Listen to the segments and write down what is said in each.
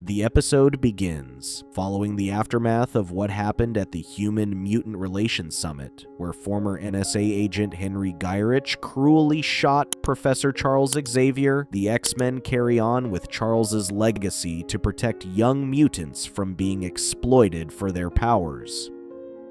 The episode begins following the aftermath of what happened at the Human-Mutant Relations Summit, where former NSA agent Henry Gyrich cruelly shot Professor Charles Xavier. The X-Men carry on with Charles's legacy to protect young mutants from being exploited for their powers.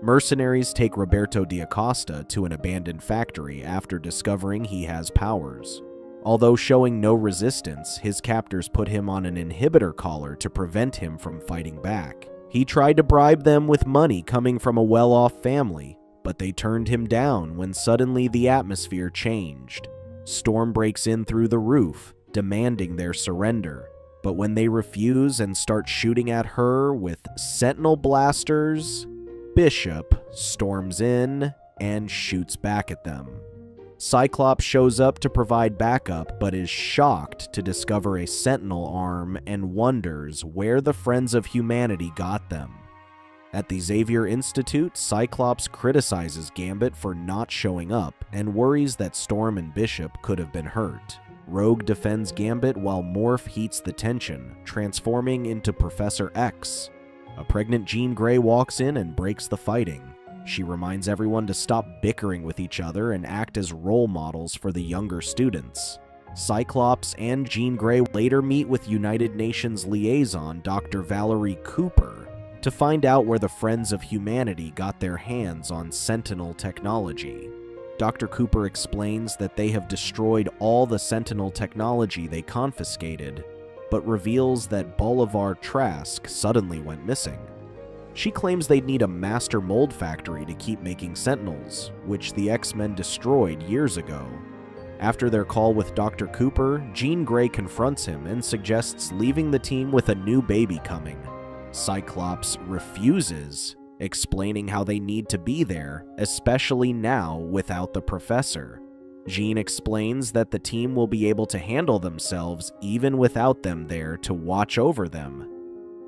Mercenaries take Roberto D'Acosta to an abandoned factory after discovering he has powers. Although showing no resistance, his captors put him on an inhibitor collar to prevent him from fighting back. He tried to bribe them with money coming from a well-off family, but they turned him down when suddenly the atmosphere changed. Storm breaks in through the roof, demanding their surrender. But when they refuse and start shooting at her with sentinel blasters, Bishop storms in and shoots back at them. Cyclops shows up to provide backup, but is shocked to discover a sentinel arm and wonders where the Friends of Humanity got them. At the Xavier Institute, Cyclops criticizes Gambit for not showing up and worries that Storm and Bishop could have been hurt. Rogue defends Gambit while Morph heats the tension, transforming into Professor X. A pregnant Jean Grey walks in and breaks the fighting. She reminds everyone to stop bickering with each other and act as role models for the younger students. Cyclops and Jean Grey later meet with United Nations liaison Dr. Valerie Cooper to find out where the Friends of Humanity got their hands on Sentinel technology. Dr. Cooper explains that they have destroyed all the Sentinel technology they confiscated, but reveals that Bolivar Trask suddenly went missing. She claims they'd need a master mold factory to keep making Sentinels, which the X-Men destroyed years ago. After their call with Dr. Cooper, Jean Grey confronts him and suggests leaving the team with a new baby coming. Cyclops refuses, explaining how they need to be there, especially now without the professor. Jean explains that the team will be able to handle themselves even without them there to watch over them.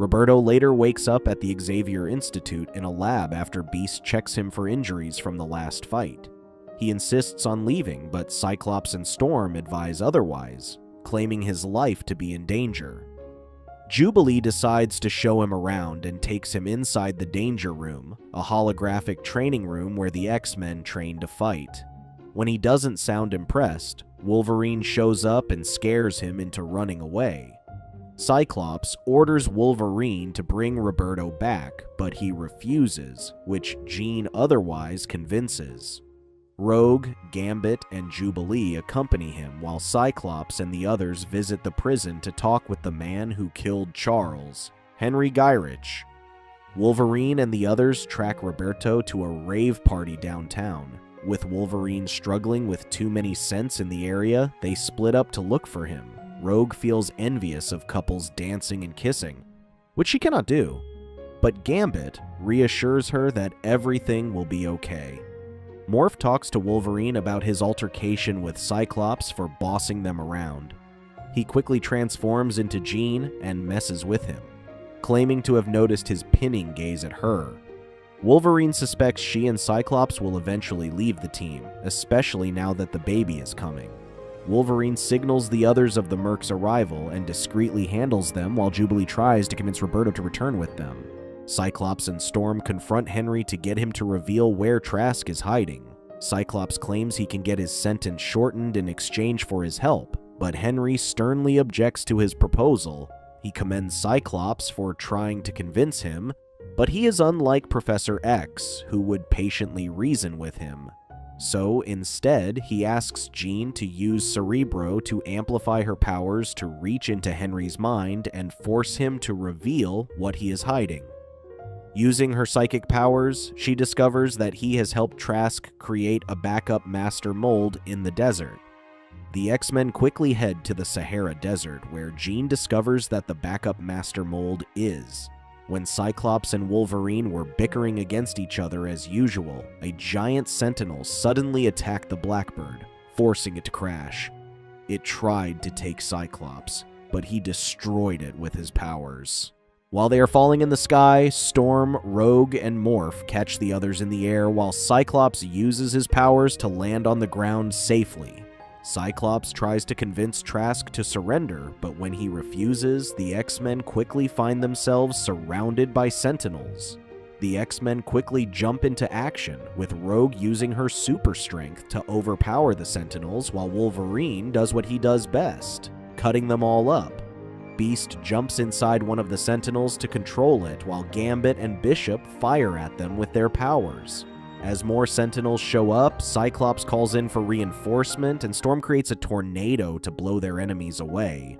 Roberto later wakes up at the Xavier Institute in a lab after Beast checks him for injuries from the last fight. He insists on leaving, but Cyclops and Storm advise otherwise, claiming his life to be in danger. Jubilee decides to show him around and takes him inside the Danger Room, a holographic training room where the X-Men train to fight. When he doesn't sound impressed, Wolverine shows up and scares him into running away. Cyclops orders Wolverine to bring Roberto back, but he refuses, which Jean otherwise convinces. Rogue, Gambit, and Jubilee accompany him while Cyclops and the others visit the prison to talk with the man who killed Charles, Henry Gyrich. Wolverine and the others track Roberto to a rave party downtown. With Wolverine struggling with too many scents in the area, they split up to look for him. Rogue feels envious of couples dancing and kissing, which she cannot do, but Gambit reassures her that everything will be okay. Morph talks to Wolverine about his altercation with Cyclops for bossing them around. He quickly transforms into Jean and messes with him, claiming to have noticed his pinning gaze at her. Wolverine suspects she and Cyclops will eventually leave the team, especially now that the baby is coming. Wolverine signals the others of the Mercs' arrival and discreetly handles them while Jubilee tries to convince Roberto to return with them. Cyclops and Storm confront Henry to get him to reveal where Trask is hiding. Cyclops claims he can get his sentence shortened in exchange for his help, but Henry sternly objects to his proposal. He commends Cyclops for trying to convince him, but he is unlike Professor X, who would patiently reason with him. So instead, he asks Jean to use Cerebro to amplify her powers to reach into Henry's mind and force him to reveal what he is hiding. Using her psychic powers, she discovers that he has helped Trask create a backup master mold in the desert. The X-Men quickly head to the Sahara Desert, where Jean discovers that the backup master mold is. When Cyclops and Wolverine were bickering against each other as usual, a giant sentinel suddenly attacked the Blackbird, forcing it to crash. It tried to take Cyclops, but he destroyed it with his powers. While they are falling in the sky, Storm, Rogue, and Morph catch the others in the air while Cyclops uses his powers to land on the ground safely. Cyclops tries to convince Trask to surrender, but when he refuses, the X-Men quickly find themselves surrounded by Sentinels. The X-Men quickly jump into action, with Rogue using her super strength to overpower the Sentinels while Wolverine does what he does best, cutting them all up. Beast jumps inside one of the Sentinels to control it, while Gambit and Bishop fire at them with their powers. As more Sentinels show up, Cyclops calls in for reinforcement, and Storm creates a tornado to blow their enemies away.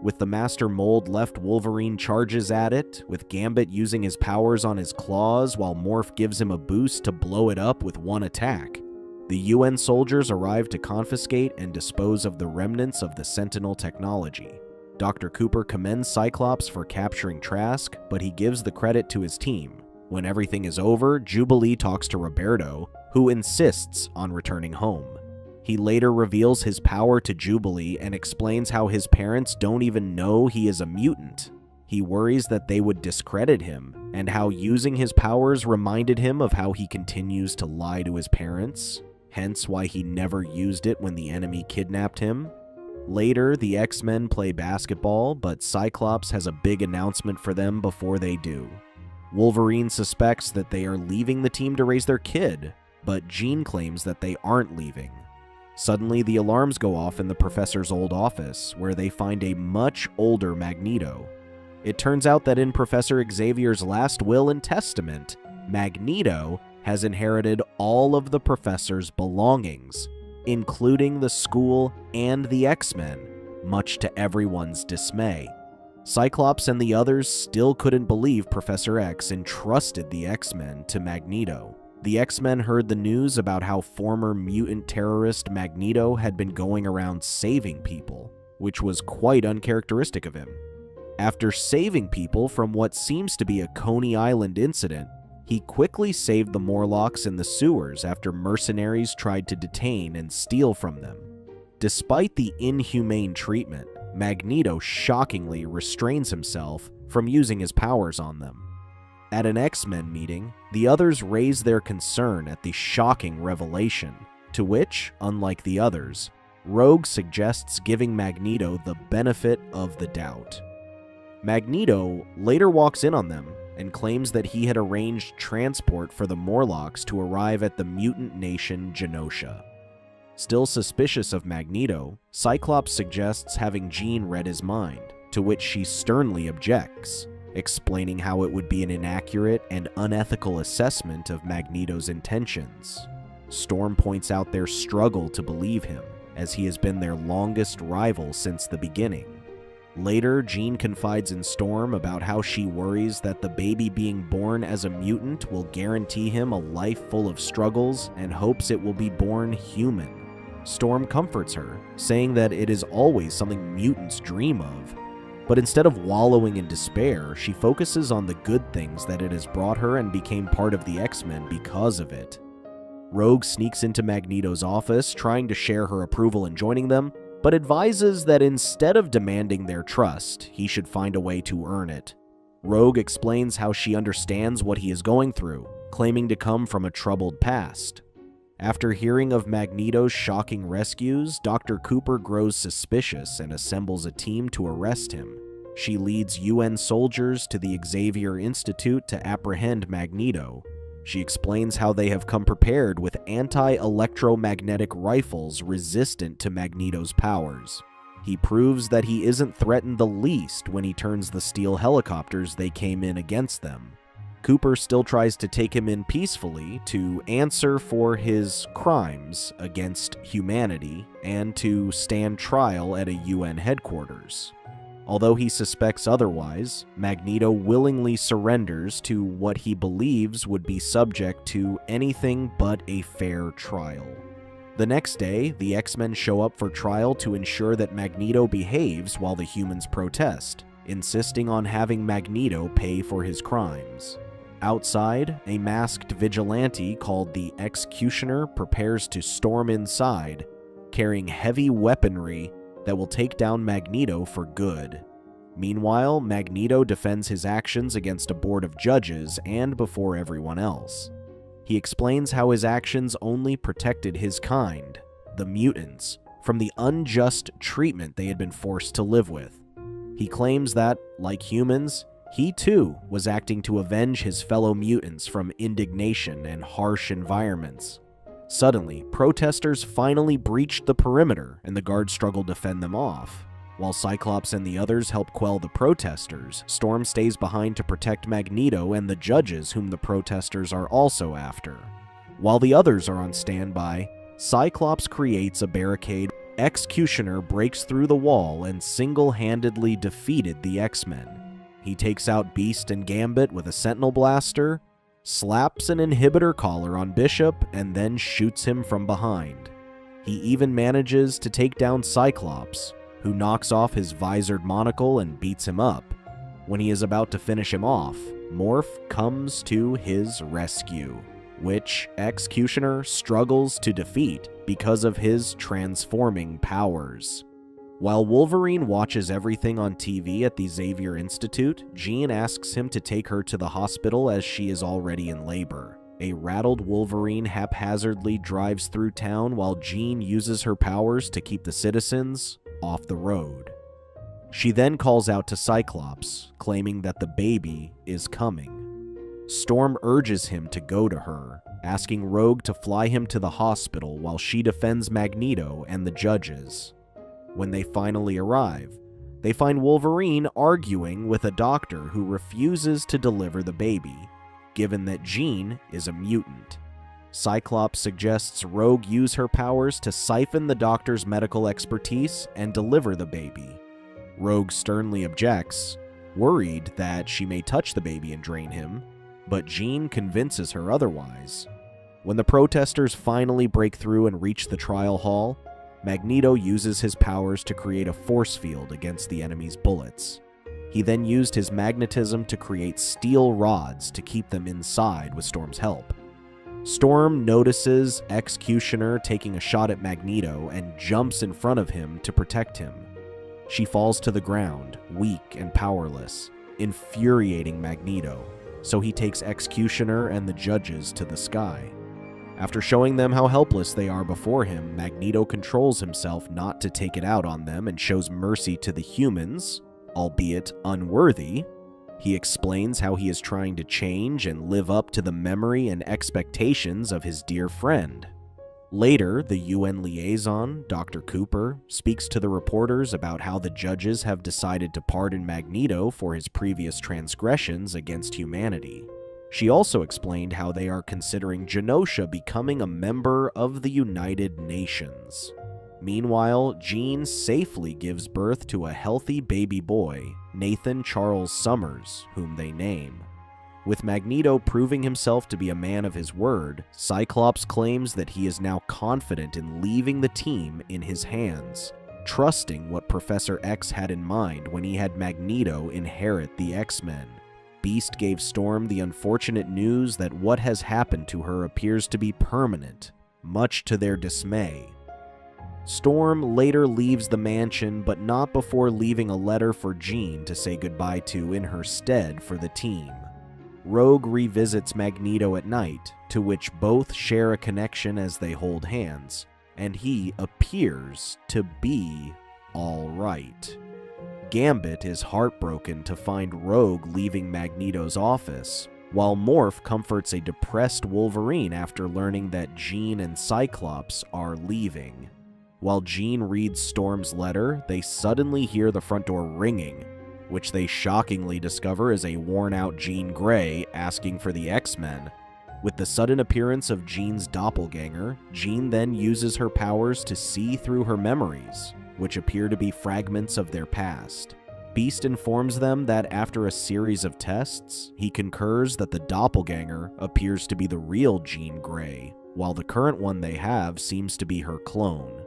With the Master Mold left, Wolverine charges at it, with Gambit using his powers on his claws, while Morph gives him a boost to blow it up with one attack. The UN soldiers arrive to confiscate and dispose of the remnants of the Sentinel technology. Dr. Cooper commends Cyclops for capturing Trask, but he gives the credit to his team. When everything is over, Jubilee talks to Roberto, who insists on returning home. He later reveals his power to Jubilee and explains how his parents don't even know he is a mutant. He worries that they would discredit him, and how using his powers reminded him of how he continues to lie to his parents, hence why he never used it when the enemy kidnapped him. Later, the X-Men play basketball, but Cyclops has a big announcement for them before they do. Wolverine suspects that they are leaving the team to raise their kid, but Jean claims that they aren't leaving. Suddenly, the alarms go off in the professor's old office, where they find a much older Magneto. It turns out that in Professor Xavier's last will and testament, Magneto has inherited all of the professor's belongings, including the school and the X-Men, much to everyone's dismay. Cyclops and the others still couldn't believe Professor X entrusted the X-Men to Magneto. The X-Men heard the news about how former mutant terrorist Magneto had been going around saving people, which was quite uncharacteristic of him. After saving people from what seems to be a Coney Island incident, he quickly saved the Morlocks in the sewers after mercenaries tried to detain and steal from them. Despite the inhumane treatment, Magneto shockingly restrains himself from using his powers on them. At an X-Men meeting, the others raise their concern at the shocking revelation, to which, unlike the others, Rogue suggests giving Magneto the benefit of the doubt. Magneto later walks in on them and claims that he had arranged transport for the Morlocks to arrive at the mutant nation Genosha. Still suspicious of Magneto, Cyclops suggests having Jean read his mind, to which she sternly objects, explaining how it would be an inaccurate and unethical assessment of Magneto's intentions. Storm points out their struggle to believe him, as he has been their longest rival since the beginning. Later, Jean confides in Storm about how she worries that the baby being born as a mutant will guarantee him a life full of struggles and hopes it will be born human. Storm comforts her, saying that it is always something mutants dream of. But instead of wallowing in despair, she focuses on the good things that it has brought her and became part of the X-Men because of it. Rogue sneaks into Magneto's office, trying to share her approval in joining them, but advises that instead of demanding their trust, he should find a way to earn it. Rogue explains how she understands what he is going through, claiming to come from a troubled past. After hearing of Magneto's shocking rescues, Dr. Cooper grows suspicious and assembles a team to arrest him. She leads UN soldiers to the Xavier Institute to apprehend Magneto. She explains how they have come prepared with anti-electromagnetic rifles resistant to Magneto's powers. He proves that he isn't threatened the least when he turns the steel helicopters they came in against them. Cooper still tries to take him in peacefully to answer for his crimes against humanity and to stand trial at a UN headquarters. Although he suspects otherwise, Magneto willingly surrenders to what he believes would be subject to anything but a fair trial. The next day, the X-Men show up for trial to ensure that Magneto behaves while the humans protest, insisting on having Magneto pay for his crimes. Outside, a masked vigilante called the Executioner prepares to storm inside, carrying heavy weaponry that will take down Magneto for good. Meanwhile, Magneto defends his actions against a board of judges and before everyone else. He explains how his actions only protected his kind, the mutants, from the unjust treatment they had been forced to live with. He claims that, like humans, he too was acting to avenge his fellow mutants from indignation and harsh environments. Suddenly, protesters finally breached the perimeter and the guards struggled to fend them off. While Cyclops and the others help quell the protesters, Storm stays behind to protect Magneto and the judges whom the protesters are also after. While the others are on standby, Cyclops creates a barricade. Executioner breaks through the wall and single-handedly defeated the X-Men. He takes out Beast and Gambit with a Sentinel blaster, slaps an inhibitor collar on Bishop, and then shoots him from behind. He even manages to take down Cyclops, who knocks off his visored monocle and beats him up. When he is about to finish him off, Morph comes to his rescue, which Executioner struggles to defeat because of his transforming powers. While Wolverine watches everything on TV at the Xavier Institute, Jean asks him to take her to the hospital as she is already in labor. A rattled Wolverine haphazardly drives through town while Jean uses her powers to keep the citizens off the road. She then calls out to Cyclops, claiming that the baby is coming. Storm urges him to go to her, asking Rogue to fly him to the hospital while she defends Magneto and the judges. When they finally arrive, they find Wolverine arguing with a doctor who refuses to deliver the baby, given that Jean is a mutant. Cyclops suggests Rogue use her powers to siphon the doctor's medical expertise and deliver the baby. Rogue sternly objects, worried that she may touch the baby and drain him, but Jean convinces her otherwise. When the protesters finally break through and reach the trial hall, Magneto uses his powers to create a force field against the enemy's bullets. He then used his magnetism to create steel rods to keep them inside with Storm's help. Storm notices Executioner taking a shot at Magneto and jumps in front of him to protect him. She falls to the ground, weak and powerless, infuriating Magneto, so he takes Executioner and the judges to the sky. After showing them how helpless they are before him, Magneto controls himself not to take it out on them and shows mercy to the humans, albeit unworthy. He explains how he is trying to change and live up to the memory and expectations of his dear friend. Later, the UN liaison, Dr. Cooper, speaks to the reporters about how the judges have decided to pardon Magneto for his previous transgressions against humanity. She also explained how they are considering Genosha becoming a member of the United Nations. Meanwhile, Jean safely gives birth to a healthy baby boy, Nathan Charles Summers, whom they name. With Magneto proving himself to be a man of his word, Cyclops claims that he is now confident in leaving the team in his hands, trusting what Professor X had in mind when he had Magneto inherit the X-Men. Beast gave Storm the unfortunate news that what has happened to her appears to be permanent, much to their dismay. Storm later leaves the mansion, but not before leaving a letter for Jean to say goodbye to in her stead for the team. Rogue revisits Magneto at night, to which both share a connection as they hold hands, and he appears to be all right. Gambit is heartbroken to find Rogue leaving Magneto's office, while Morph comforts a depressed Wolverine after learning that Jean and Cyclops are leaving. While Jean reads Storm's letter, they suddenly hear the front door ringing, which they shockingly discover is a worn-out Jean Grey asking for the X-Men. With the sudden appearance of Jean's doppelganger, Jean then uses her powers to see through her memories, which appear to be fragments of their past. Beast informs them that after a series of tests, he concurs that the doppelganger appears to be the real Jean Grey, while the current one they have seems to be her clone.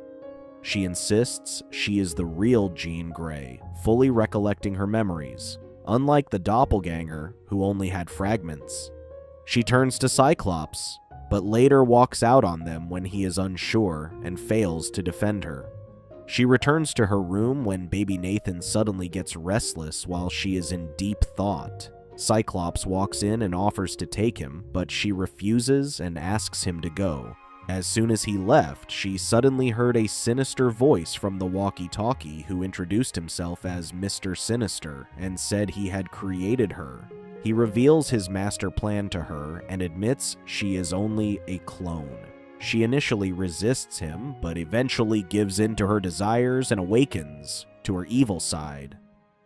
She insists she is the real Jean Grey, fully recollecting her memories, unlike the doppelganger, who only had fragments. She turns to Cyclops, but later walks out on them when he is unsure and fails to defend her. She returns to her room when baby Nathan suddenly gets restless while she is in deep thought. Cyclops walks in and offers to take him, but she refuses and asks him to go. As soon as he left, she suddenly heard a sinister voice from the walkie-talkie who introduced himself as Mr. Sinister and said he had created her. He reveals his master plan to her and admits she is only a clone. She initially resists him, but eventually gives in to her desires and awakens to her evil side.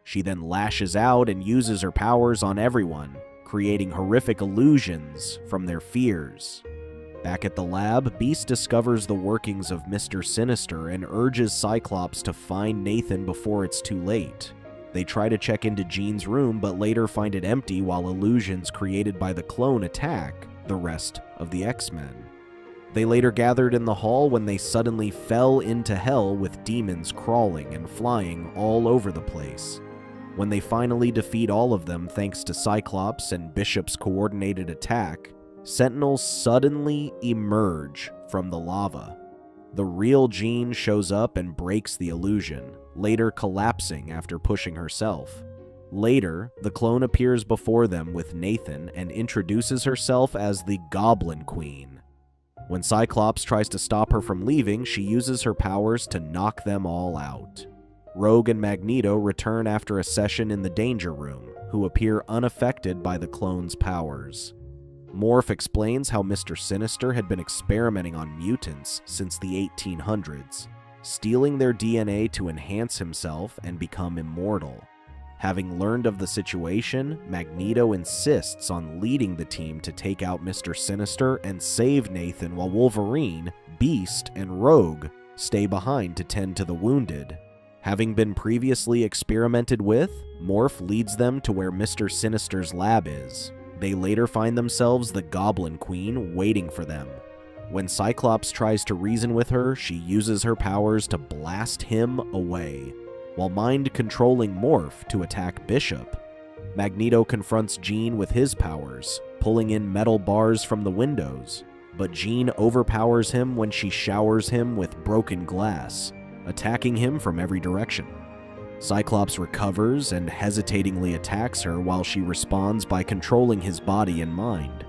She then lashes out and uses her powers on everyone, creating horrific illusions from their fears. Back at the lab, Beast discovers the workings of Mr. Sinister and urges Cyclops to find Nathan before it's too late. They try to check into Jean's room, but later find it empty while illusions created by the clone attack the rest of the X-Men. They later gathered in the hall when they suddenly fell into hell with demons crawling and flying all over the place. When they finally defeat all of them thanks to Cyclops and Bishop's coordinated attack, Sentinels suddenly emerge from the lava. The real Jean shows up and breaks the illusion, later collapsing after pushing herself. Later, the clone appears before them with Nathan and introduces herself as the Goblin Queen. When Cyclops tries to stop her from leaving, she uses her powers to knock them all out. Rogue and Magneto return after a session in the Danger Room, who appear unaffected by the clone's powers. Morph explains how Mr. Sinister had been experimenting on mutants since the 1800s, stealing their DNA to enhance himself and become immortal. Having learned of the situation, Magneto insists on leading the team to take out Mr. Sinister and save Nathan while Wolverine, Beast, and Rogue stay behind to tend to the wounded. Having been previously experimented with, Morph leads them to where Mr. Sinister's lab is. They later find themselves the Goblin Queen waiting for them. When Cyclops tries to reason with her, she uses her powers to blast him away, while mind-controlling Morph to attack Bishop. Magneto confronts Jean with his powers, pulling in metal bars from the windows, but Jean overpowers him when she showers him with broken glass, attacking him from every direction. Cyclops recovers and hesitatingly attacks her while she responds by controlling his body and mind.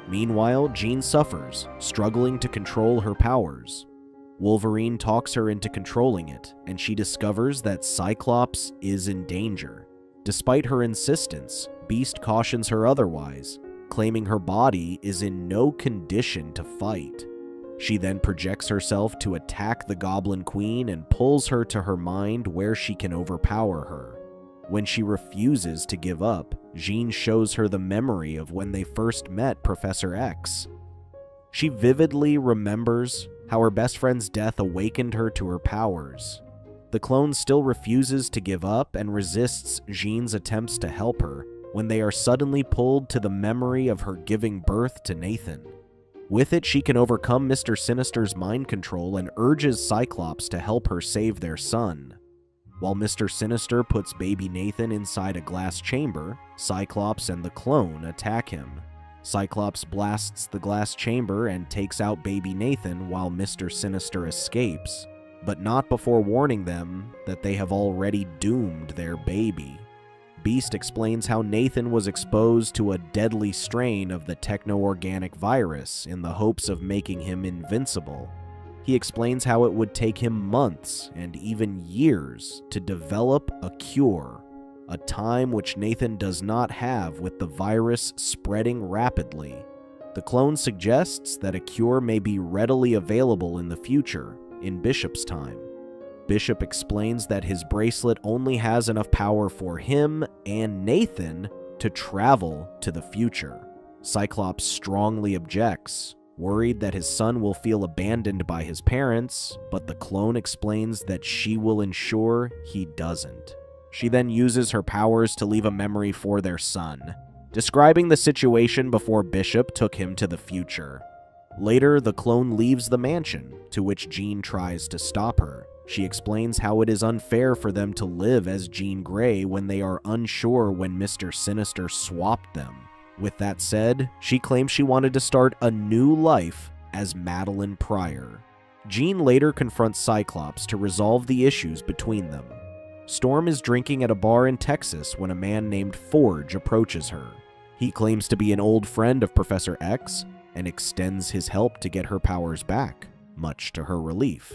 Meanwhile, Jean suffers, struggling to control her powers. Wolverine talks her into controlling it, and she discovers that Cyclops is in danger. Despite her insistence, Beast cautions her otherwise, claiming her body is in no condition to fight. She then projects herself to attack the Goblin Queen and pulls her to her mind where she can overpower her. When she refuses to give up, Jean shows her the memory of when they first met Professor X. She vividly remembers how her best friend's death awakened her to her powers. The clone still refuses to give up and resists Jean's attempts to help her when they are suddenly pulled to the memory of her giving birth to Nathan. With it, she can overcome Mr. Sinister's mind control and urges Cyclops to help her save their son. While Mr. Sinister puts baby Nathan inside a glass chamber, Cyclops and the clone attack him. Cyclops blasts the glass chamber and takes out baby Nathan while Mr. Sinister escapes, but not before warning them that they have already doomed their baby. Beast explains how Nathan was exposed to a deadly strain of the techno-organic virus in the hopes of making him invincible. He explains how it would take him months and even years to develop a cure, a time which Nathan does not have with the virus spreading rapidly. The clone suggests that a cure may be readily available in the future, in Bishop's time. Bishop explains that his bracelet only has enough power for him and Nathan to travel to the future. Cyclops strongly objects, worried that his son will feel abandoned by his parents, but the clone explains that she will ensure he doesn't. She then uses her powers to leave a memory for their son, describing the situation before Bishop took him to the future. Later, the clone leaves the mansion, to which Jean tries to stop her. She explains how it is unfair for them to live as Jean Grey when they are unsure when Mr. Sinister swapped them. With that said, she claims she wanted to start a new life as Madeline Pryor. Jean later confronts Cyclops to resolve the issues between them. Storm is drinking at a bar in Texas when a man named Forge approaches her. He claims to be an old friend of Professor X, and extends his help to get her powers back, much to her relief.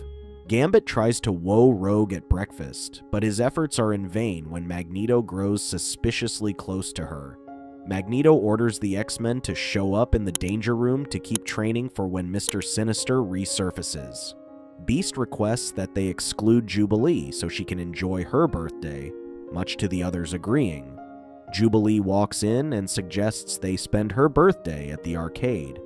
Gambit tries to woo Rogue at breakfast, but his efforts are in vain when Magneto grows suspiciously close to her. Magneto orders the X-Men to show up in the Danger Room to keep training for when Mr. Sinister resurfaces. Beast requests that they exclude Jubilee so she can enjoy her birthday, much to the others agreeing. Jubilee walks in and suggests they spend her birthday at the arcade.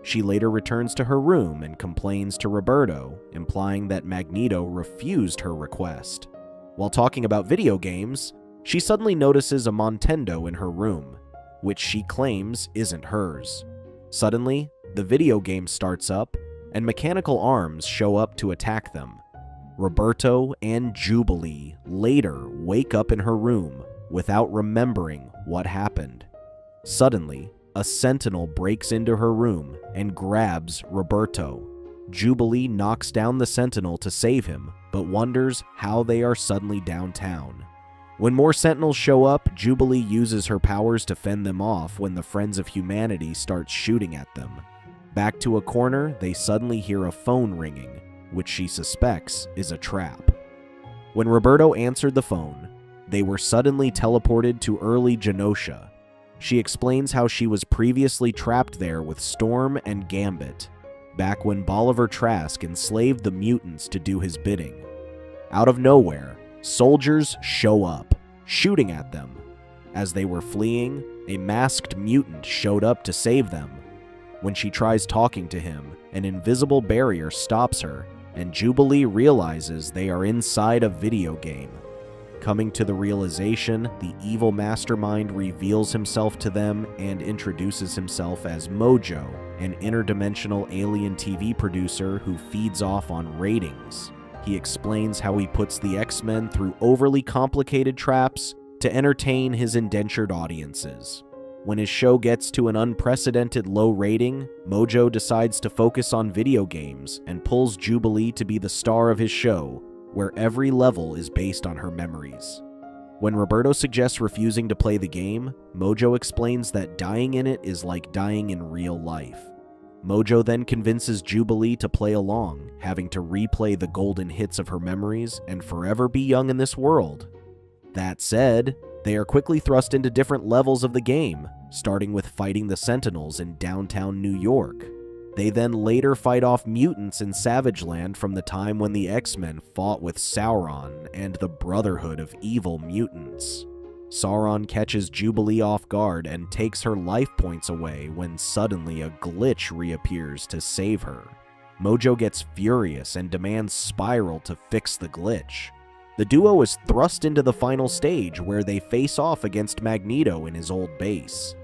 She later returns to her room and complains to Roberto, implying that Magneto refused her request. While talking about video games, she suddenly notices a Nintendo in her room, which she claims isn't hers. Suddenly, the video game starts up, and mechanical arms show up to attack them. Roberto and Jubilee later wake up in her room without remembering what happened. Suddenly, a sentinel breaks into her room and grabs Roberto. Jubilee knocks down the sentinel to save him, but wonders how they are suddenly downtown. When more sentinels show up, Jubilee uses her powers to fend them off when the Friends of Humanity start shooting at them. Back to a corner, they suddenly hear a phone ringing, which she suspects is a trap. When Roberto answered the phone, they were suddenly teleported to early Genosha. She explains how she was previously trapped there with Storm and Gambit, back when Bolivar Trask enslaved the mutants to do his bidding. Out of nowhere, soldiers show up, shooting at them. As they were fleeing, a masked mutant showed up to save them. When she tries talking to him, an invisible barrier stops her, and Jubilee realizes they are inside a video game. Coming to the realization, the evil mastermind reveals himself to them and introduces himself as Mojo, an interdimensional alien TV producer who feeds off on ratings. He explains how he puts the X-Men through overly complicated traps to entertain his indentured audiences. When his show gets to an unprecedented low rating, Mojo decides to focus on video games and pulls Jubilee to be the star of his show, where every level is based on her memories. When Roberto suggests refusing to play the game, Mojo explains that dying in it is like dying in real life. Mojo then convinces Jubilee to play along, having to replay the golden hits of her memories and forever be young in this world. That said, they are quickly thrust into different levels of the game, starting with fighting the Sentinels in downtown New York. They then later fight off mutants in Savage Land from the time when the X-Men fought with Sauron and the Brotherhood of Evil Mutants. Sauron catches Jubilee off guard and takes her life points away when suddenly a glitch reappears to save her. Mojo gets furious and demands Spiral to fix the glitch. The duo is thrust into the final stage where they face off against Magneto in his old base.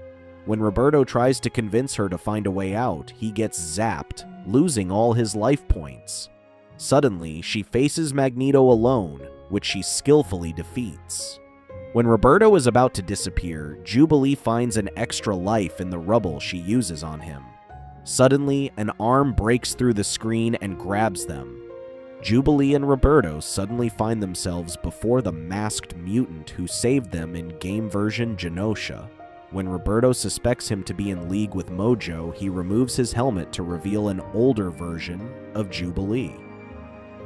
When Roberto tries to convince her to find a way out, he gets zapped, losing all his life points. Suddenly, she faces Magneto alone, which she skillfully defeats. When Roberto is about to disappear, Jubilee finds an extra life in the rubble she uses on him. Suddenly, an arm breaks through the screen and grabs them. Jubilee and Roberto suddenly find themselves before the masked mutant who saved them in game version Genosha. When Roberto suspects him to be in league with Mojo, he removes his helmet to reveal an older version of Jubilee.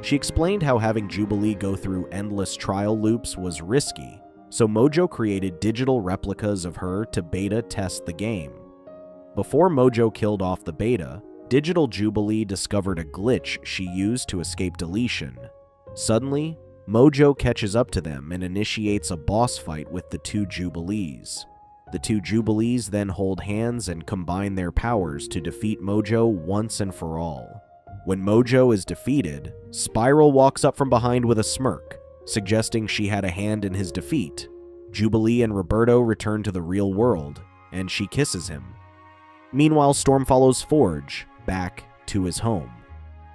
She explained how having Jubilee go through endless trial loops was risky, so Mojo created digital replicas of her to beta test the game. Before Mojo killed off the beta, Digital Jubilee discovered a glitch she used to escape deletion. Suddenly, Mojo catches up to them and initiates a boss fight with the two Jubilees. The two Jubilees then hold hands and combine their powers to defeat Mojo once and for all. When Mojo is defeated, Spiral walks up from behind with a smirk, suggesting she had a hand in his defeat. Jubilee and Roberto return to the real world, and she kisses him. Meanwhile, Storm follows Forge back to his home,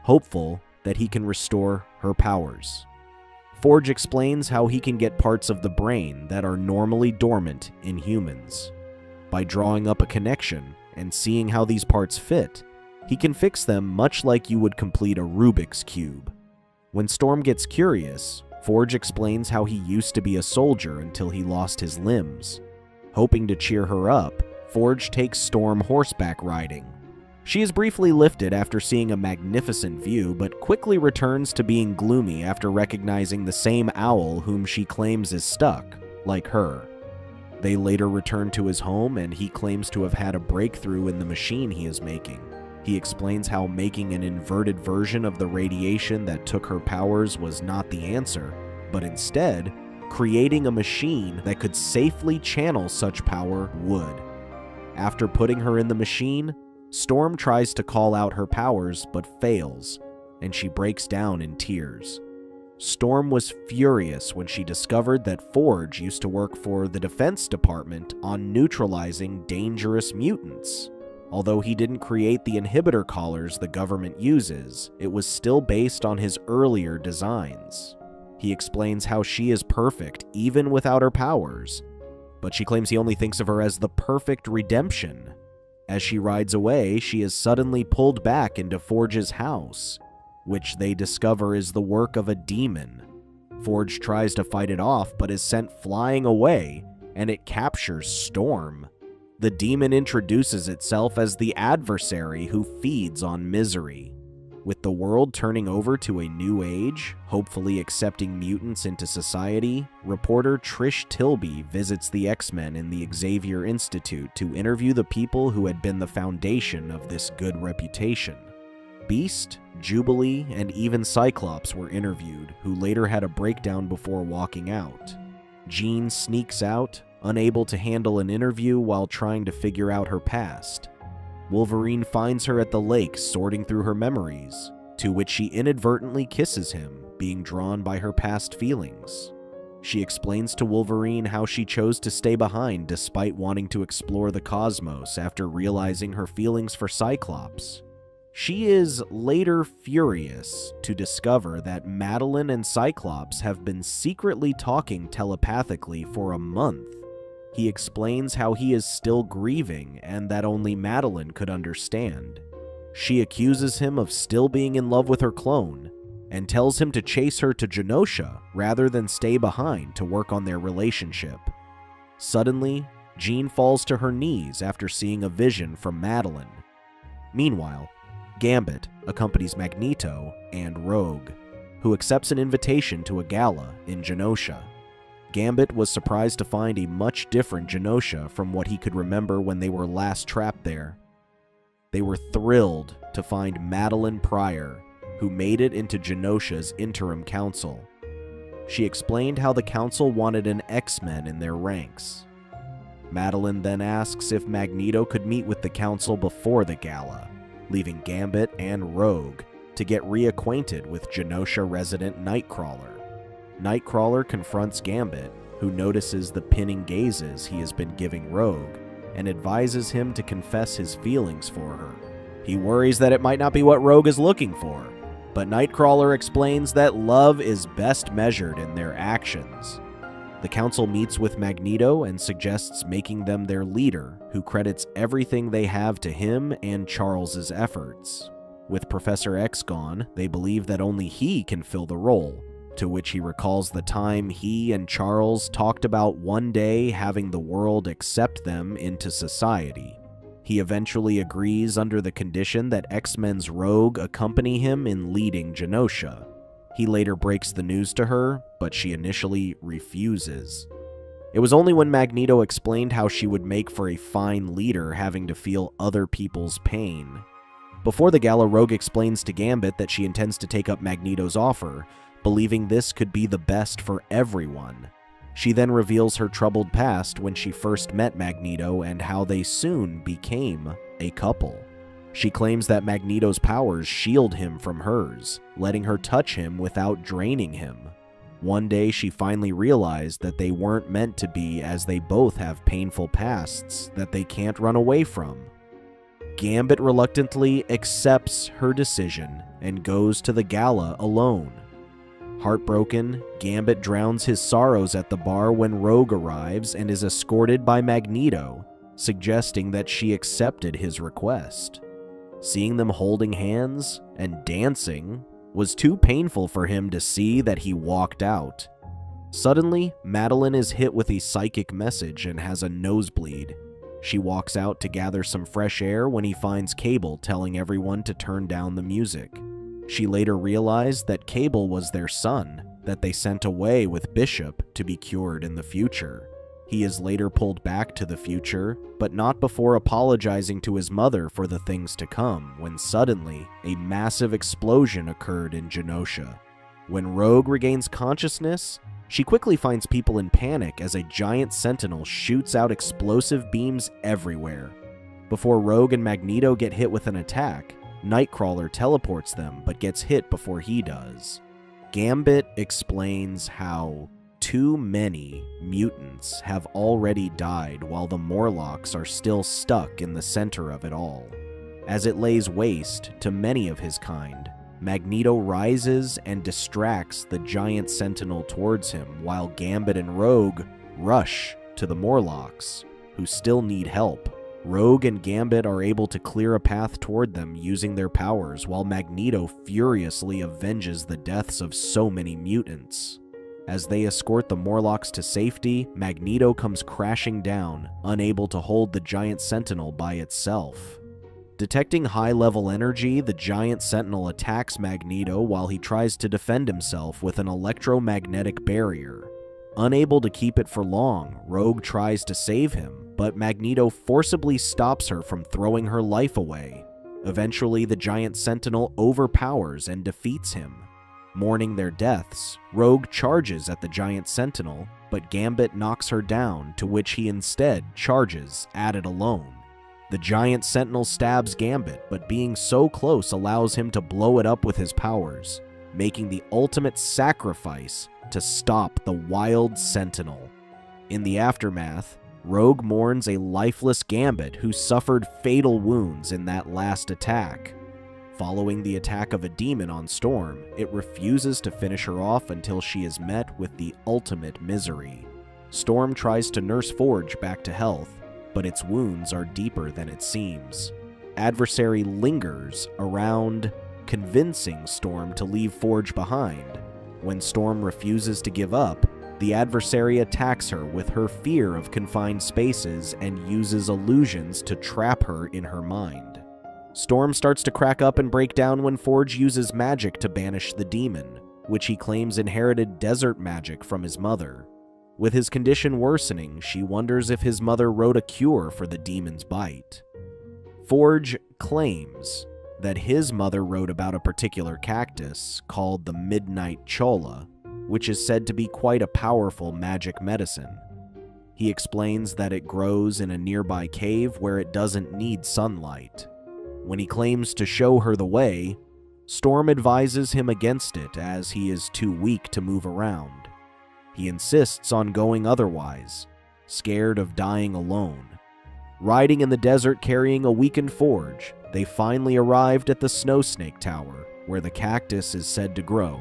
hopeful that he can restore her powers. Forge explains how he can get parts of the brain that are normally dormant in humans. By drawing up a connection and seeing how these parts fit, he can fix them much like you would complete a Rubik's Cube. When Storm gets curious, Forge explains how he used to be a soldier until he lost his limbs. Hoping to cheer her up, Forge takes Storm horseback riding. She is briefly lifted after seeing a magnificent view, but quickly returns to being gloomy after recognizing the same owl whom she claims is stuck, like her. They later return to his home, and he claims to have had a breakthrough in the machine he is making. He explains how making an inverted version of the radiation that took her powers was not the answer, but instead, creating a machine that could safely channel such power would. After putting her in the machine, Storm tries to call out her powers but fails, and she breaks down in tears. Storm was furious when she discovered that Forge used to work for the Defense Department on neutralizing dangerous mutants. Although he didn't create the inhibitor collars the government uses, it was still based on his earlier designs. He explains how she is perfect even without her powers, but she claims he only thinks of her as the perfect redemption. As she rides away, she is suddenly pulled back into Forge's house, which they discover is the work of a demon. Forge tries to fight it off, but is sent flying away, and it captures Storm. The demon introduces itself as the adversary who feeds on misery. With the world turning over to a new age, hopefully accepting mutants into society, reporter Trish Tilby visits the X-Men in the Xavier Institute to interview the people who had been the foundation of this good reputation. Beast, Jubilee, and even Cyclops were interviewed, who later had a breakdown before walking out. Jean sneaks out, unable to handle an interview while trying to figure out her past. Wolverine finds her at the lake sorting through her memories, to which she inadvertently kisses him, being drawn by her past feelings. She explains to Wolverine how she chose to stay behind despite wanting to explore the cosmos after realizing her feelings for Cyclops. She is later furious to discover that Madeline and Cyclops have been secretly talking telepathically for a month. He explains how he is still grieving and that only Madeline could understand. She accuses him of still being in love with her clone and tells him to chase her to Genosha rather than stay behind to work on their relationship. Suddenly, Jean falls to her knees after seeing a vision from Madeline. Meanwhile, Gambit accompanies Magneto and Rogue, who accepts an invitation to a gala in Genosha. Gambit was surprised to find a much different Genosha from what he could remember when they were last trapped there. They were thrilled to find Madeline Pryor, who made it into Genosha's interim council. She explained how the council wanted an X-Men in their ranks. Madeline then asks if Magneto could meet with the council before the gala, leaving Gambit and Rogue to get reacquainted with Genosha resident Nightcrawler. Nightcrawler confronts Gambit, who notices the pinning gazes he has been giving Rogue, and advises him to confess his feelings for her. He worries that it might not be what Rogue is looking for, but Nightcrawler explains that love is best measured in their actions. The council meets with Magneto and suggests making them their leader, who credits everything they have to him and Charles's efforts. With Professor X gone, they believe that only he can fill the role, to which he recalls the time he and Charles talked about one day having the world accept them into society. He eventually agrees under the condition that X-Men's Rogue accompany him in leading Genosha. He later breaks the news to her, but she initially refuses. It was only when Magneto explained how she would make for a fine leader having to feel other people's pain. Before the gala, Rogue explains to Gambit that she intends to take up Magneto's offer, believing this could be the best for everyone. She then reveals her troubled past when she first met Magneto and how they soon became a couple. She claims that Magneto's powers shield him from hers, letting her touch him without draining him. One day she finally realized that they weren't meant to be, as they both have painful pasts that they can't run away from. Gambit reluctantly accepts her decision and goes to the gala alone. Heartbroken, Gambit drowns his sorrows at the bar when Rogue arrives and is escorted by Magneto, suggesting that she accepted his request. Seeing them holding hands and dancing was too painful for him to see that he walked out. Suddenly, Madeline is hit with a psychic message and has a nosebleed. She walks out to gather some fresh air when he finds Cable telling everyone to turn down the music. She later realized that Cable was their son, that they sent away with Bishop to be cured in the future. He is later pulled back to the future, but not before apologizing to his mother for the things to come, when suddenly, a massive explosion occurred in Genosha. When Rogue regains consciousness, she quickly finds people in panic as a giant sentinel shoots out explosive beams everywhere. Before Rogue and Magneto get hit with an attack, Nightcrawler teleports them but gets hit before he does. Gambit explains how too many mutants have already died while the Morlocks are still stuck in the center of it all. As it lays waste to many of his kind, Magneto rises and distracts the giant sentinel towards him while Gambit and Rogue rush to the Morlocks, who still need help. Rogue and Gambit are able to clear a path toward them using their powers, while Magneto furiously avenges the deaths of so many mutants. As they escort the Morlocks to safety, Magneto comes crashing down, unable to hold the giant sentinel by itself. Detecting high-level energy, the giant sentinel attacks Magneto while he tries to defend himself with an electromagnetic barrier. Unable to keep it for long, Rogue tries to save him, but Magneto forcibly stops her from throwing her life away. Eventually, the giant sentinel overpowers and defeats him. Mourning their deaths, Rogue charges at the giant sentinel, but Gambit knocks her down, to which he instead charges at it alone. The giant sentinel stabs Gambit, but being so close allows him to blow it up with his powers, making the ultimate sacrifice to stop the wild sentinel. In the aftermath, Rogue mourns a lifeless Gambit who suffered fatal wounds in that last attack. Following the attack of a demon on Storm, it refuses to finish her off until she is met with the ultimate misery. Storm tries to nurse Forge back to health, but its wounds are deeper than it seems. Adversary lingers around, convincing Storm to leave Forge behind. When Storm refuses to give up, the adversary attacks her with her fear of confined spaces and uses illusions to trap her in her mind. Storm starts to crack up and break down when Forge uses magic to banish the demon, which he claims inherited desert magic from his mother. With his condition worsening, she wonders if his mother wrote a cure for the demon's bite. Forge claims that his mother wrote about a particular cactus called the Midnight Cholla, which is said to be quite a powerful magic medicine. He explains that it grows in a nearby cave where it doesn't need sunlight. When he claims to show her the way, Storm advises him against it as he is too weak to move around. He insists on going otherwise, scared of dying alone. Riding in the desert carrying a weakened Forge, they finally arrived at the Snow Snake Tower, where the cactus is said to grow.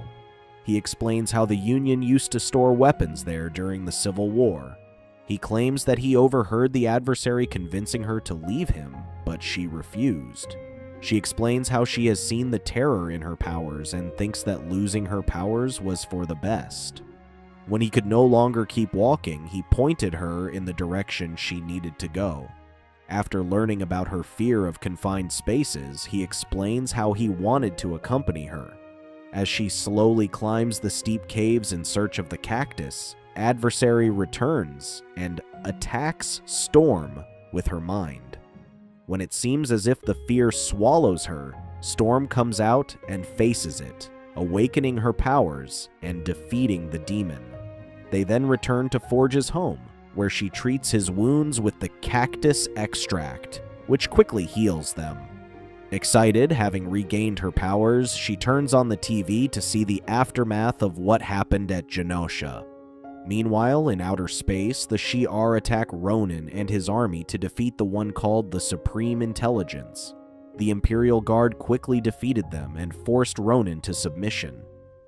He explains how the Union used to store weapons there during the Civil War. He claims that he overheard the adversary convincing her to leave him, but she refused. She explains how she has seen the terror in her powers and thinks that losing her powers was for the best. When he could no longer keep walking, he pointed her in the direction she needed to go. After learning about her fear of confined spaces, he explains how he wanted to accompany her. As she slowly climbs the steep caves in search of the cactus, adversary returns and attacks Storm with her mind. When it seems as if the fear swallows her, Storm comes out and faces it, awakening her powers and defeating the demon. They then return to Forge's home, where she treats his wounds with the cactus extract, which quickly heals them. Excited, having regained her powers, she turns on the TV to see the aftermath of what happened at Genosha. Meanwhile, in outer space, the Shi'ar attack Ronan and his army to defeat the one called the Supreme Intelligence. The Imperial Guard quickly defeated them and forced Ronan to submission.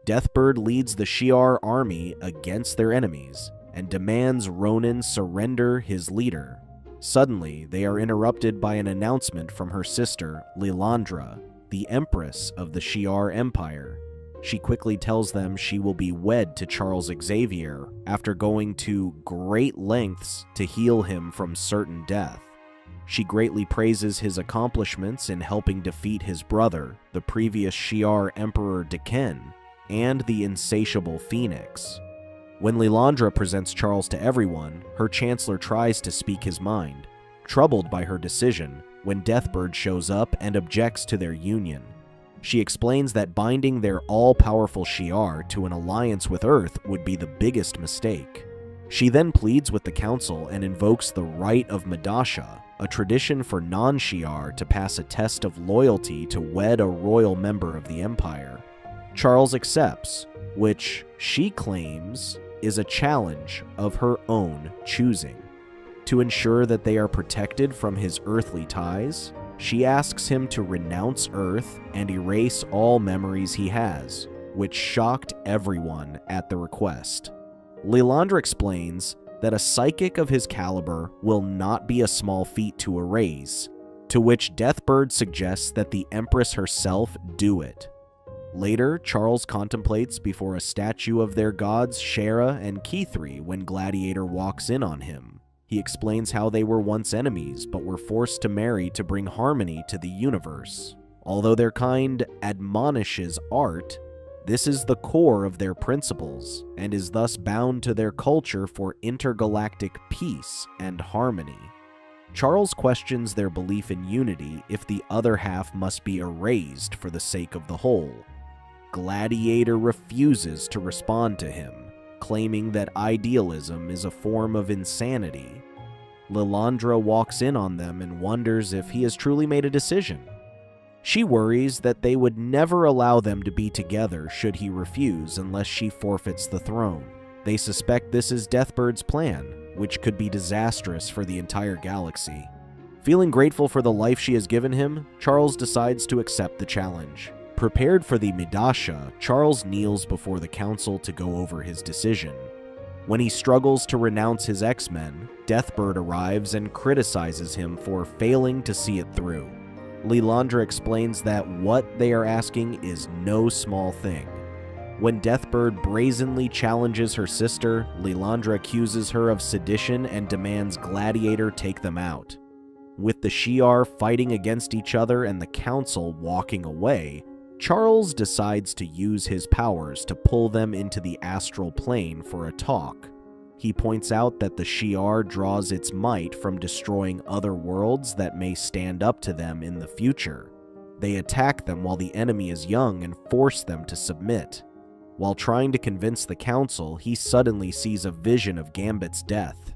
Deathbird leads the Shi'ar army against their enemies and demands Ronan surrender his leader. Suddenly, they are interrupted by an announcement from her sister, Lilandra, the Empress of the Shi'ar Empire. She quickly tells them she will be wed to Charles Xavier after going to great lengths to heal him from certain death. She greatly praises his accomplishments in helping defeat his brother, the previous Shi'ar Emperor Deken, and the insatiable Phoenix. When Lilandra presents Charles to everyone, her chancellor tries to speak his mind, troubled by her decision when Deathbird shows up and objects to their union. She explains that binding their all-powerful Shi'ar to an alliance with Earth would be the biggest mistake. She then pleads with the council and invokes the Rite of Madasha, a tradition for non-Shi'ar to pass a test of loyalty to wed a royal member of the Empire. Charles accepts, which she claims is a challenge of her own choosing. To ensure that they are protected from his earthly ties, she asks him to renounce Earth and erase all memories he has, which shocked everyone at the request. Lilandra explains that a psychic of his caliber will not be a small feat to erase, to which Deathbird suggests that the Empress herself do it. Later, Charles contemplates before a statue of their gods Shera and Kithri when Gladiator walks in on him. He explains how they were once enemies but were forced to marry to bring harmony to the universe. Although their kind admonishes art, this is the core of their principles, and is thus bound to their culture for intergalactic peace and harmony. Charles questions their belief in unity if the other half must be erased for the sake of the whole. Gladiator refuses to respond to him, claiming that idealism is a form of insanity. Lilandra walks in on them and wonders if he has truly made a decision. She worries that they would never allow them to be together should he refuse unless she forfeits the throne. They suspect this is Deathbird's plan, which could be disastrous for the entire galaxy. Feeling grateful for the life she has given him, Charles decides to accept the challenge. Prepared for the Midasha, Charles kneels before the council to go over his decision. When he struggles to renounce his X-Men, Deathbird arrives and criticizes him for failing to see it through. Lilandra explains that what they are asking is no small thing. When Deathbird brazenly challenges her sister, Lilandra accuses her of sedition and demands Gladiator take them out. With the Shi'ar fighting against each other and the council walking away, Charles decides to use his powers to pull them into the astral plane for a talk. He points out that the Shi'ar draws its might from destroying other worlds that may stand up to them in the future. They attack them while the enemy is young and force them to submit. While trying to convince the council, he suddenly sees a vision of Gambit's death.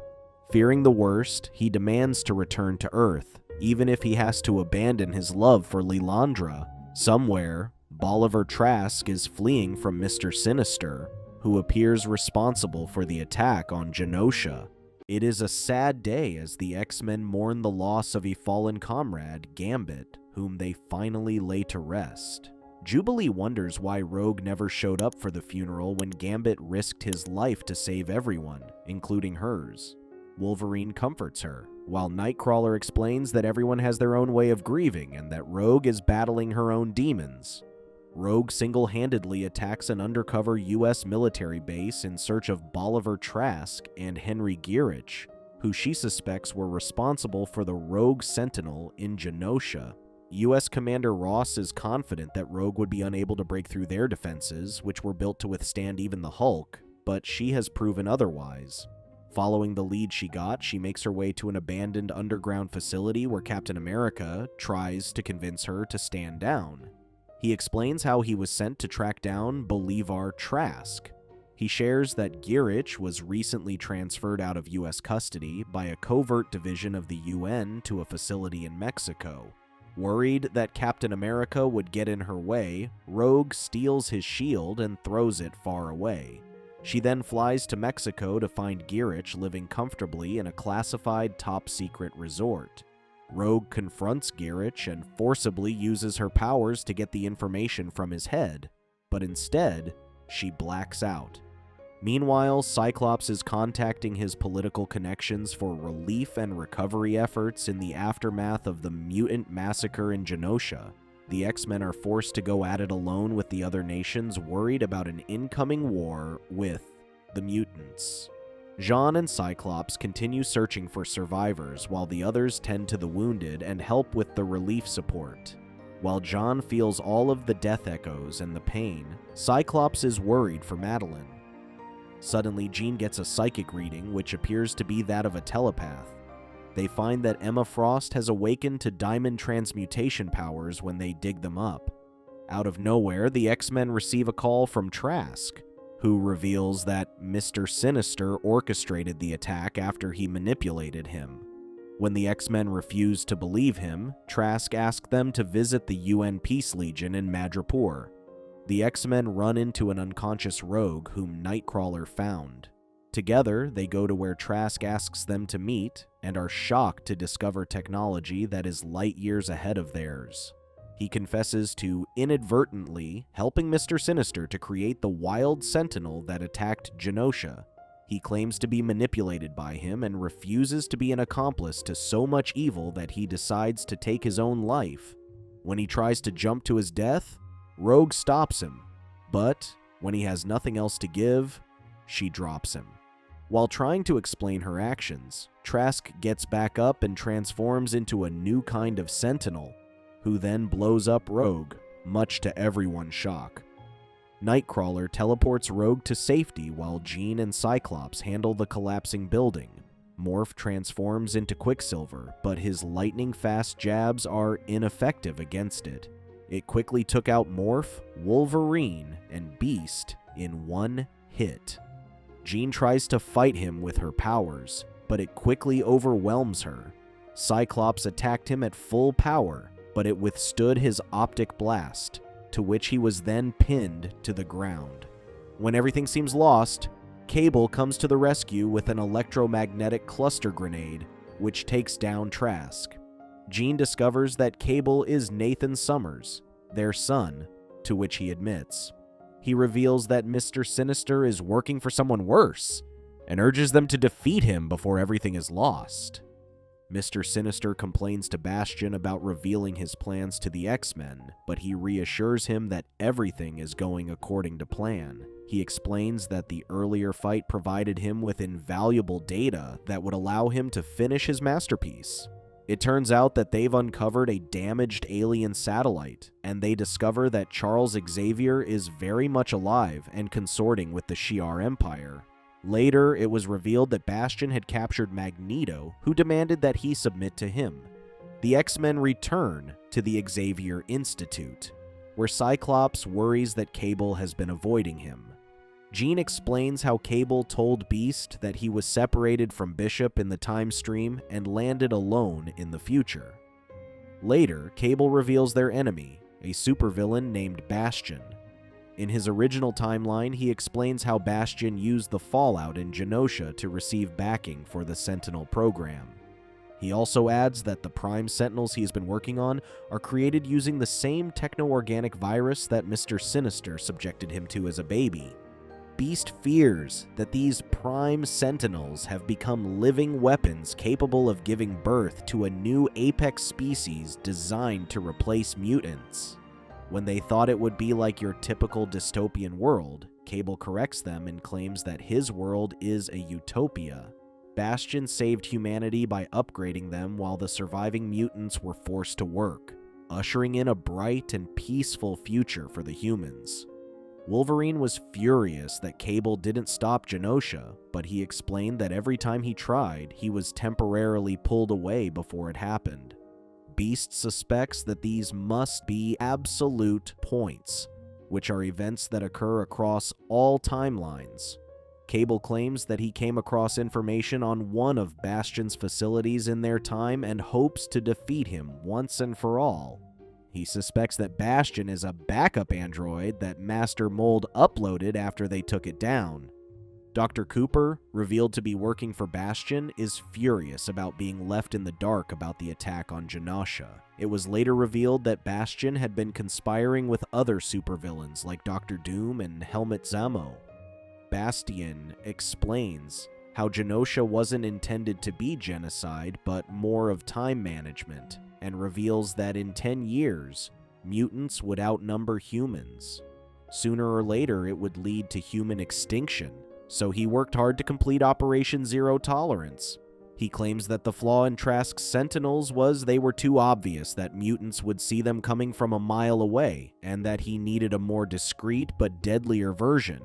Fearing the worst, he demands to return to Earth, even if he has to abandon his love for Lilandra. Somewhere, Bolivar Trask is fleeing from Mr. Sinister, who appears responsible for the attack on Genosha. It is a sad day as the X-Men mourn the loss of a fallen comrade, Gambit, whom they finally lay to rest. Jubilee wonders why Rogue never showed up for the funeral when Gambit risked his life to save everyone, including hers. Wolverine comforts her, while Nightcrawler explains that everyone has their own way of grieving and that Rogue is battling her own demons. Rogue single-handedly attacks an undercover U.S. military base in search of Bolivar Trask and Henry Gyrich, who she suspects were responsible for the Rogue Sentinel in Genosha. U.S. Commander Ross is confident that Rogue would be unable to break through their defenses, which were built to withstand even the Hulk, but she has proven otherwise. Following the lead she got, she makes her way to an abandoned underground facility where Captain America tries to convince her to stand down. He explains how he was sent to track down Bolivar Trask. He shares that Gyrich was recently transferred out of U.S. custody by a covert division of the UN to a facility in Mexico. Worried that Captain America would get in her way, Rogue steals his shield and throws it far away. She then flies to Mexico to find Gyrich living comfortably in a classified top-secret resort. Rogue confronts Gyrich and forcibly uses her powers to get the information from his head, but instead, she blacks out. Meanwhile, Cyclops is contacting his political connections for relief and recovery efforts in the aftermath of the mutant massacre in Genosha. The X-Men are forced to go at it alone with the other nations, worried about an incoming war with the mutants. Jean and Cyclops continue searching for survivors while the others tend to the wounded and help with the relief support. While John feels all of the death echoes and the pain, Cyclops is worried for Madeline. Suddenly, Jean gets a psychic reading, which appears to be that of a telepath. They find that Emma Frost has awakened to diamond transmutation powers when they dig them up. Out of nowhere, the X-Men receive a call from Trask, who reveals that Mr. Sinister orchestrated the attack after he manipulated him. When the X-Men refuse to believe him, Trask asks them to visit the UN Peace Legion in Madripoor. The X-Men run into an unconscious rogue whom Nightcrawler found. Together, they go to where Trask asks them to meet and are shocked to discover technology that is light years ahead of theirs. He confesses to inadvertently helping Mr. Sinister to create the wild sentinel that attacked Genosha. He claims to be manipulated by him and refuses to be an accomplice to so much evil that he decides to take his own life. When he tries to jump to his death, Rogue stops him, but when he has nothing else to give, she drops him. While trying to explain her actions, Trask gets back up and transforms into a new kind of sentinel, who then blows up Rogue, much to everyone's shock. Nightcrawler teleports Rogue to safety while Jean and Cyclops handle the collapsing building. Morph transforms into Quicksilver, but his lightning-fast jabs are ineffective against it. It quickly took out Morph, Wolverine, and Beast in one hit. Jean tries to fight him with her powers, but it quickly overwhelms her. Cyclops attacked him at full power, but it withstood his optic blast, to which he was then pinned to the ground. When everything seems lost, Cable comes to the rescue with an electromagnetic cluster grenade, which takes down Trask. Jean discovers that Cable is Nathan Summers, their son, to which he admits. He reveals that Mr. Sinister is working for someone worse, and urges them to defeat him before everything is lost. Mr. Sinister complains to Bastion about revealing his plans to the X-Men, but he reassures him that everything is going according to plan. He explains that the earlier fight provided him with invaluable data that would allow him to finish his masterpiece. It turns out that they've uncovered a damaged alien satellite, and they discover that Charles Xavier is very much alive and consorting with the Shi'ar Empire. Later, it was revealed that Bastion had captured Magneto, who demanded that he submit to him. The X-Men return to the Xavier Institute, where Cyclops worries that Cable has been avoiding him. Jean explains how Cable told Beast that he was separated from Bishop in the time stream and landed alone in the future. Later, Cable reveals their enemy, a supervillain named Bastion. In his original timeline, he explains how Bastion used the fallout in Genosha to receive backing for the Sentinel program. He also adds that the Prime Sentinels he has been working on are created using the same techno-organic virus that Mr. Sinister subjected him to as a baby. Beast fears that these Prime Sentinels have become living weapons capable of giving birth to a new apex species designed to replace mutants. When they thought it would be like your typical dystopian world, Cable corrects them and claims that his world is a utopia. Bastion saved humanity by upgrading them while the surviving mutants were forced to work, ushering in a bright and peaceful future for the humans. Wolverine was furious that Cable didn't stop Genosha, but he explained that every time he tried, he was temporarily pulled away before it happened. Beast suspects that these must be absolute points, which are events that occur across all timelines. Cable claims that he came across information on one of Bastion's facilities in their time and hopes to defeat him once and for all. He suspects that Bastion is a backup android that Master Mold uploaded after they took it down. Dr. Cooper, revealed to be working for Bastion, is furious about being left in the dark about the attack on Genosha. It was later revealed that Bastion had been conspiring with other supervillains like Dr. Doom and Helmut Zemo. Bastion explains how Genosha wasn't intended to be genocide, but more of time management, and reveals that in 10 years, mutants would outnumber humans. Sooner or later, it would lead to human extinction, so he worked hard to complete Operation Zero Tolerance. He claims that the flaw in Trask's Sentinels was they were too obvious that mutants would see them coming from a mile away, and that he needed a more discreet but deadlier version.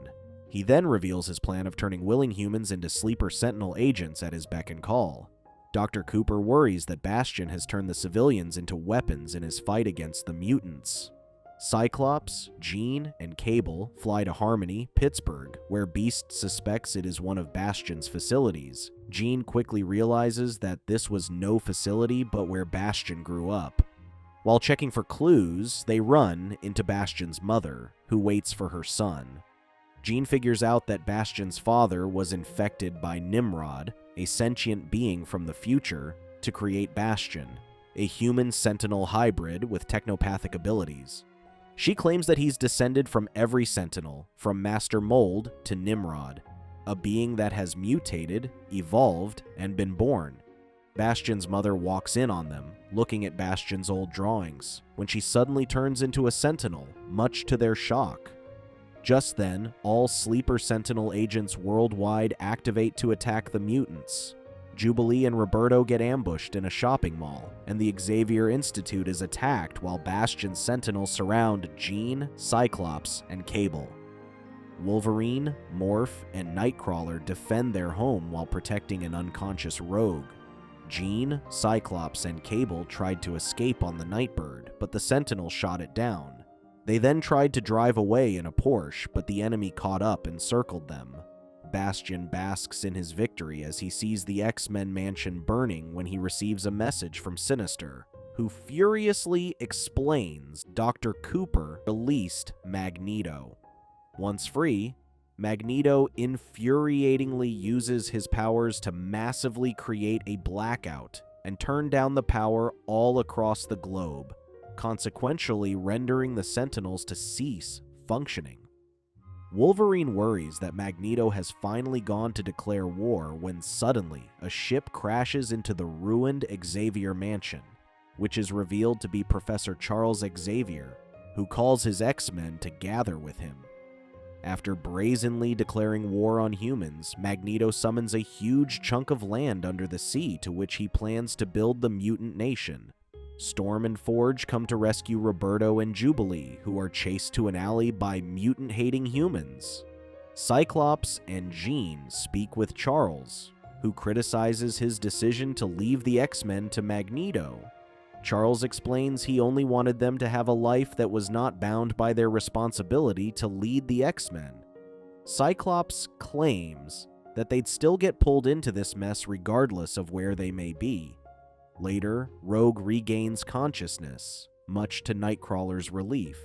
He then reveals his plan of turning willing humans into sleeper Sentinel agents at his beck and call. Dr. Cooper worries that Bastion has turned the civilians into weapons in his fight against the mutants. Cyclops, Jean, and Cable fly to Harmony, Pittsburgh, where Beast suspects it is one of Bastion's facilities. Jean quickly realizes that this was no facility but where Bastion grew up. While checking for clues, they run into Bastion's mother, who waits for her son. Jean figures out that Bastion's father was infected by Nimrod, a sentient being from the future, to create Bastion, a human Sentinel hybrid with technopathic abilities. She claims that he's descended from every Sentinel, from Master Mold to Nimrod, a being that has mutated, evolved, and been born. Bastion's mother walks in on them, looking at Bastion's old drawings, when she suddenly turns into a Sentinel, much to their shock. Just then, all Sleeper Sentinel agents worldwide activate to attack the mutants. Jubilee and Roberto get ambushed in a shopping mall, and the Xavier Institute is attacked while Bastion's Sentinels surround Jean, Cyclops, and Cable. Wolverine, Morph, and Nightcrawler defend their home while protecting an unconscious Rogue. Jean, Cyclops, and Cable tried to escape on the Nightbird, but the Sentinels shot it down. They then tried to drive away in a Porsche, but the enemy caught up and circled them. Bastion basks in his victory as he sees the X-Men mansion burning when he receives a message from Sinister, who furiously explains Dr. Cooper released Magneto. Once free, Magneto infuriatingly uses his powers to massively create a blackout and turn down the power all across the globe, consequentially rendering the Sentinels to cease functioning. Wolverine worries that Magneto has finally gone to declare war when suddenly a ship crashes into the ruined Xavier Mansion, which is revealed to be Professor Charles Xavier, who calls his X-Men to gather with him. After brazenly declaring war on humans, Magneto summons a huge chunk of land under the sea to which he plans to build the mutant nation. Storm and Forge come to rescue Roberto and Jubilee, who are chased to an alley by mutant-hating humans. Cyclops and Jean speak with Charles, who criticizes his decision to leave the X-Men to Magneto. Charles explains he only wanted them to have a life that was not bound by their responsibility to lead the X-Men. Cyclops claims that they'd still get pulled into this mess regardless of where they may be. Later, Rogue regains consciousness, much to Nightcrawler's relief.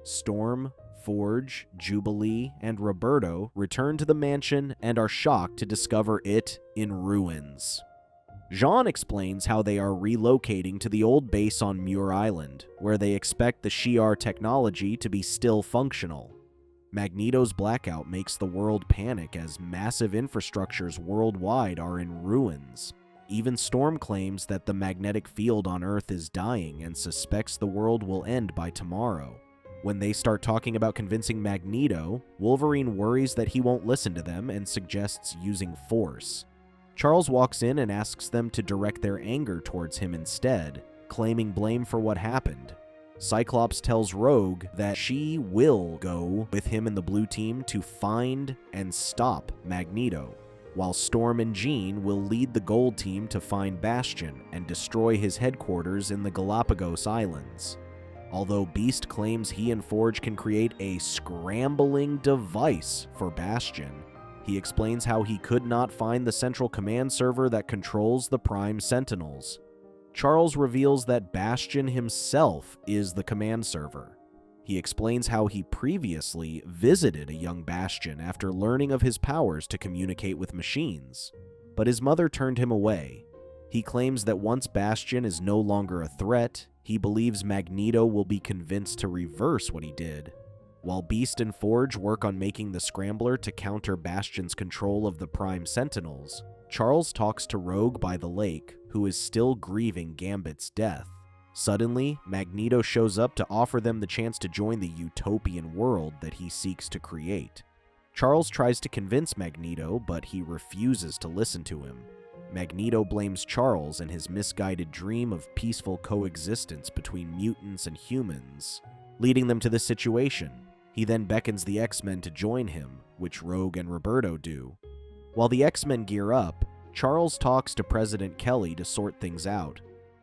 Storm, Forge, Jubilee, and Roberto return to the mansion and are shocked to discover it in ruins. Jean explains how they are relocating to the old base on Muir Island, where they expect the Shi'ar technology to be still functional. Magneto's blackout makes the world panic as massive infrastructures worldwide are in ruins. Even Storm claims that the magnetic field on Earth is dying and suspects the world will end by tomorrow. When they start talking about convincing Magneto, Wolverine worries that he won't listen to them and suggests using force. Charles walks in and asks them to direct their anger towards him instead, claiming blame for what happened. Cyclops tells Rogue that she will go with him and the Blue Team to find and stop Magneto, while Storm and Jean will lead the Gold Team to find Bastion and destroy his headquarters in the Galapagos Islands. Although Beast claims he and Forge can create a scrambling device for Bastion, he explains how he could not find the central command server that controls the Prime Sentinels. Charles reveals that Bastion himself is the command server. He explains how he previously visited a young Bastion after learning of his powers to communicate with machines, but his mother turned him away. He claims that once Bastion is no longer a threat, he believes Magneto will be convinced to reverse what he did. While Beast and Forge work on making the Scrambler to counter Bastion's control of the Prime Sentinels, Charles talks to Rogue by the lake, who is still grieving Gambit's death. Suddenly, Magneto shows up to offer them the chance to join the utopian world that he seeks to create. Charles tries to convince Magneto, but he refuses to listen to him. Magneto blames Charles and his misguided dream of peaceful coexistence between mutants and humans, leading them to this situation. He then beckons the X-Men to join him, which Rogue and Roberto do. While the X-Men gear up, Charles talks to President Kelly to sort things out.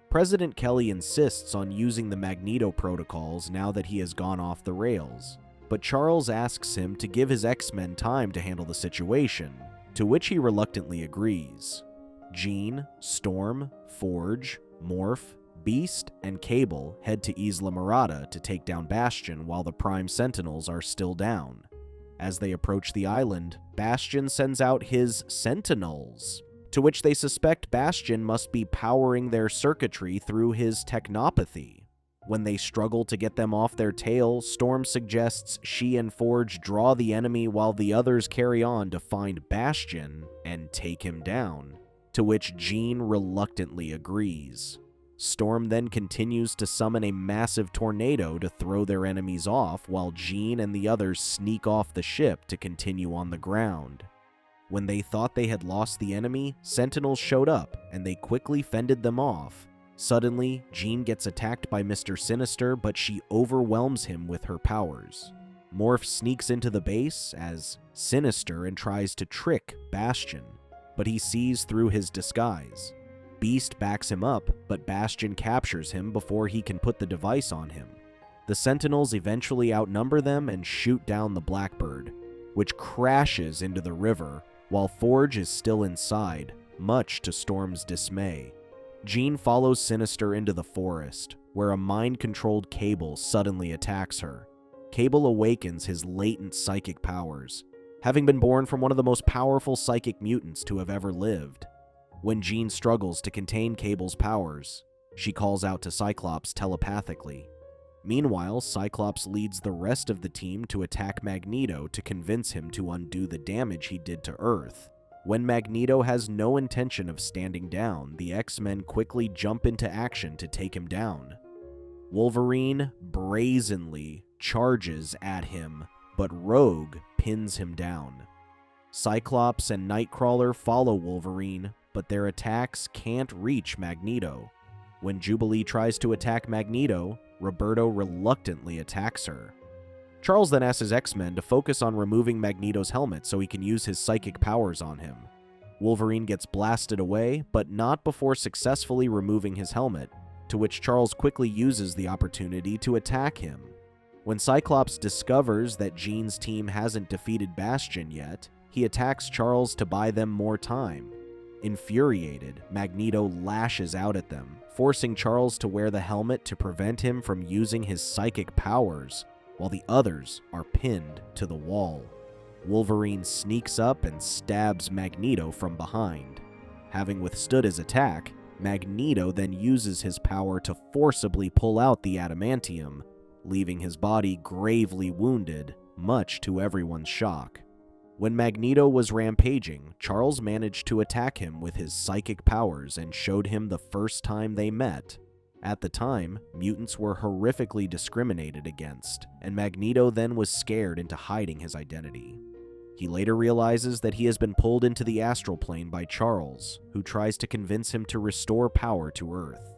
President Kelly insists on using the Magneto protocols now that he has gone off the rails, but Charles asks him to give his X-Men time to handle the situation, to which he reluctantly agrees. Jean, Storm, Forge, Morph, Beast, and Cable head to Isla Morada to take down Bastion while the Prime Sentinels are still down. As they approach the island, Bastion sends out his Sentinels, to which they suspect Bastion must be powering their circuitry through his technopathy. When they struggle to get them off their tail, Storm suggests she and Forge draw the enemy while the others carry on to find Bastion and take him down, to which Jean reluctantly agrees. Storm then continues to summon a massive tornado to throw their enemies off while Jean and the others sneak off the ship to continue on the ground. When they thought they had lost the enemy, Sentinels showed up and they quickly fended them off. Suddenly, Jean gets attacked by Mr. Sinister, but she overwhelms him with her powers. Morph sneaks into the base as Sinister and tries to trick Bastion, but he sees through his disguise. Beast backs him up, but Bastion captures him before he can put the device on him. The Sentinels eventually outnumber them and shoot down the Blackbird, which crashes into the river, while Forge is still inside, much to Storm's dismay. Jean follows Sinister into the forest, where a mind-controlled Cable suddenly attacks her. Cable awakens his latent psychic powers, having been born from one of the most powerful psychic mutants to have ever lived. When Jean struggles to contain Cable's powers, she calls out to Cyclops telepathically. Meanwhile, Cyclops leads the rest of the team to attack Magneto to convince him to undo the damage he did to Earth. When Magneto has no intention of standing down, the X-Men quickly jump into action to take him down. Wolverine brazenly charges at him, but Rogue pins him down. Cyclops and Nightcrawler follow Wolverine, but their attacks can't reach Magneto. When Jubilee tries to attack Magneto, Roberto reluctantly attacks her. Charles then asks his X-Men to focus on removing Magneto's helmet so he can use his psychic powers on him. Wolverine gets blasted away, but not before successfully removing his helmet, to which Charles quickly uses the opportunity to attack him. When Cyclops discovers that Jean's team hasn't defeated Bastion yet, he attacks Charles to buy them more time. Infuriated, Magneto lashes out at them, forcing Charles to wear the helmet to prevent him from using his psychic powers, while the others are pinned to the wall. Wolverine sneaks up and stabs Magneto from behind. Having withstood his attack, Magneto then uses his power to forcibly pull out the adamantium, leaving his body gravely wounded, much to everyone's shock. When Magneto was rampaging, Charles managed to attack him with his psychic powers and showed him the first time they met. At the time, mutants were horrifically discriminated against, and Magneto then was scared into hiding his identity. He later realizes that he has been pulled into the astral plane by Charles, who tries to convince him to restore power to Earth.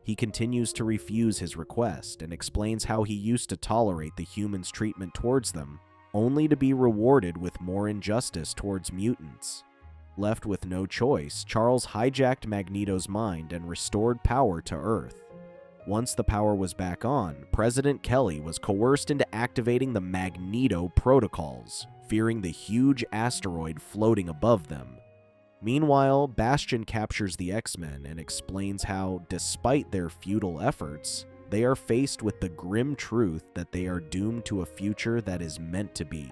He continues to refuse his request and explains how he used to tolerate the humans' treatment towards them, only to be rewarded with more injustice towards mutants. Left with no choice, Charles hijacked Magneto's mind and restored power to Earth. Once the power was back on, President Kelly was coerced into activating the Magneto protocols, fearing the huge asteroid floating above them. Meanwhile, Bastion captures the X-Men and explains how, despite their futile efforts, they are faced with the grim truth that they are doomed to a future that is meant to be.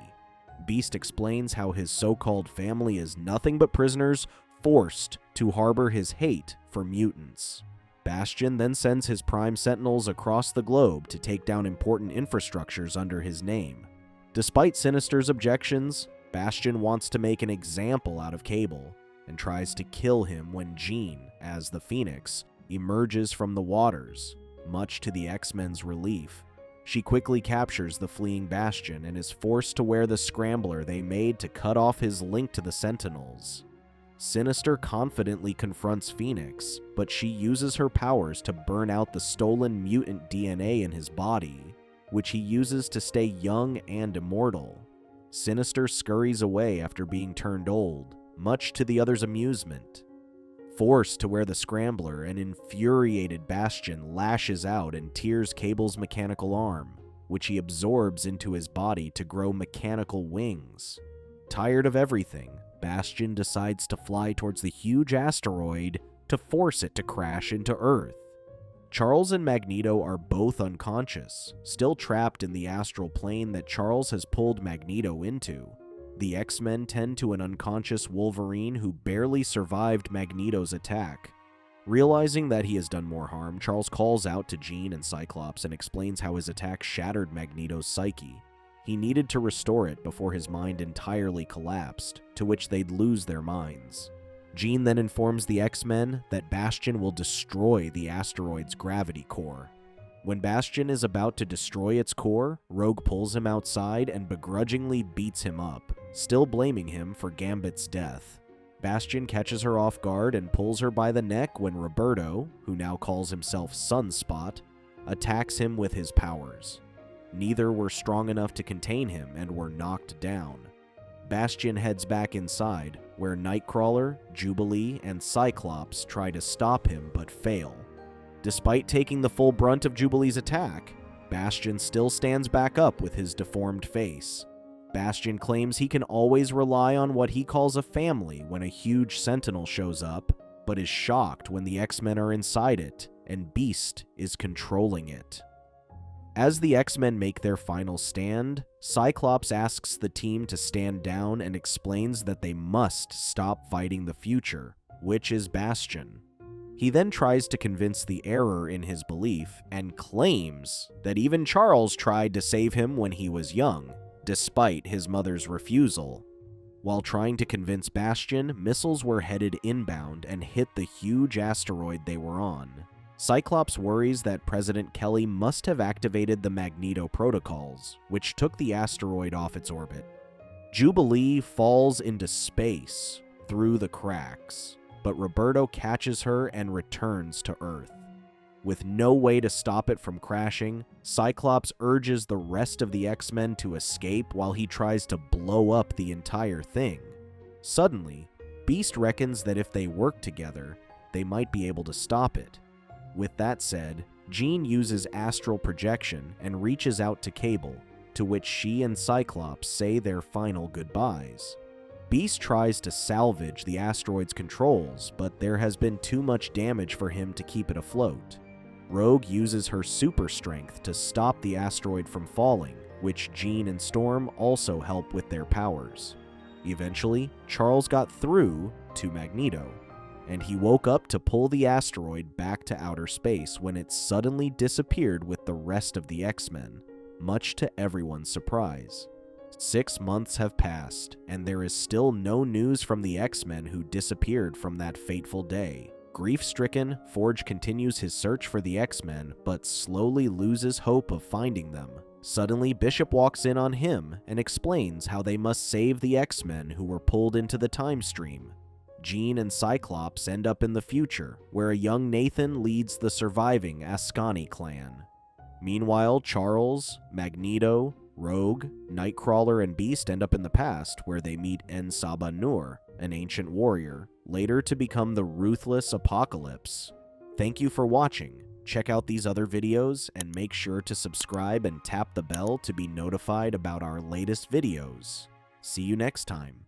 Beast explains how his so-called family is nothing but prisoners forced to harbor his hate for mutants. Bastion then sends his Prime Sentinels across the globe to take down important infrastructures under his name. Despite Sinister's objections, Bastion wants to make an example out of Cable and tries to kill him when Jean, as the Phoenix, emerges from the waters, much to the X-Men's relief. She quickly captures the fleeing Bastion and is forced to wear the scrambler they made to cut off his link to the Sentinels. Sinister confidently confronts Phoenix, but she uses her powers to burn out the stolen mutant DNA in his body, which he uses to stay young and immortal. Sinister scurries away after being turned old, much to the others' amusement. Forced to wear the scrambler, an infuriated Bastion lashes out and tears Cable's mechanical arm, which he absorbs into his body to grow mechanical wings. Tired of everything, Bastion decides to fly towards the huge asteroid to force it to crash into Earth. Charles and Magneto are both unconscious, still trapped in the astral plane that Charles has pulled Magneto into. The X-Men tend to an unconscious Wolverine who barely survived Magneto's attack. Realizing that he has done more harm, Charles calls out to Jean and Cyclops and explains how his attack shattered Magneto's psyche. He needed to restore it before his mind entirely collapsed, to which they'd lose their minds. Jean then informs the X-Men that Bastion will destroy the asteroid's gravity core. When Bastion is about to destroy its core, Rogue pulls him outside and begrudgingly beats him up, still blaming him for Gambit's death. Bastion catches her off guard and pulls her by the neck when Roberto, who now calls himself Sunspot, attacks him with his powers. Neither were strong enough to contain him and were knocked down. Bastion heads back inside, where Nightcrawler, Jubilee, and Cyclops try to stop him but fail. Despite taking the full brunt of Jubilee's attack, Bastion still stands back up with his deformed face. Bastion claims he can always rely on what he calls a family when a huge Sentinel shows up, but is shocked when the X-Men are inside it and Beast is controlling it. As the X-Men make their final stand, Cyclops asks the team to stand down and explains that they must stop fighting the future, which is Bastion. He then tries to convince the error in his belief and claims that even Charles tried to save him when he was young, despite his mother's refusal. While trying to convince Bastion, missiles were headed inbound and hit the huge asteroid they were on. Cyclops worries that President Kelly must have activated the Magneto protocols, which took the asteroid off its orbit. Jubilee falls into space through the cracks, but Roberto catches her and returns to Earth. With no way to stop it from crashing, Cyclops urges the rest of the X-Men to escape while he tries to blow up the entire thing. Suddenly, Beast reckons that if they work together, they might be able to stop it. With that said, Jean uses astral projection and reaches out to Cable, to which she and Cyclops say their final goodbyes. Beast tries to salvage the asteroid's controls, but there has been too much damage for him to keep it afloat. Rogue uses her super strength to stop the asteroid from falling, which Jean and Storm also help with their powers. Eventually, Charles got through to Magneto, and he woke up to pull the asteroid back to outer space when it suddenly disappeared with the rest of the X-Men, much to everyone's surprise. 6 months have passed, and there is still no news from the X-Men who disappeared from that fateful day. Grief-stricken, Forge continues his search for the X-Men, but slowly loses hope of finding them. Suddenly, Bishop walks in on him and explains how they must save the X-Men who were pulled into the time stream. Jean and Cyclops end up in the future, where a young Nathan leads the surviving Ascani clan. Meanwhile, Charles, Magneto, Rogue, Nightcrawler, and Beast end up in the past, where they meet En-Saba Nur, an ancient warrior, later to become the ruthless Apocalypse. Thank you for watching. Check out these other videos, and make sure to subscribe and tap the bell to be notified about our latest videos. See you next time.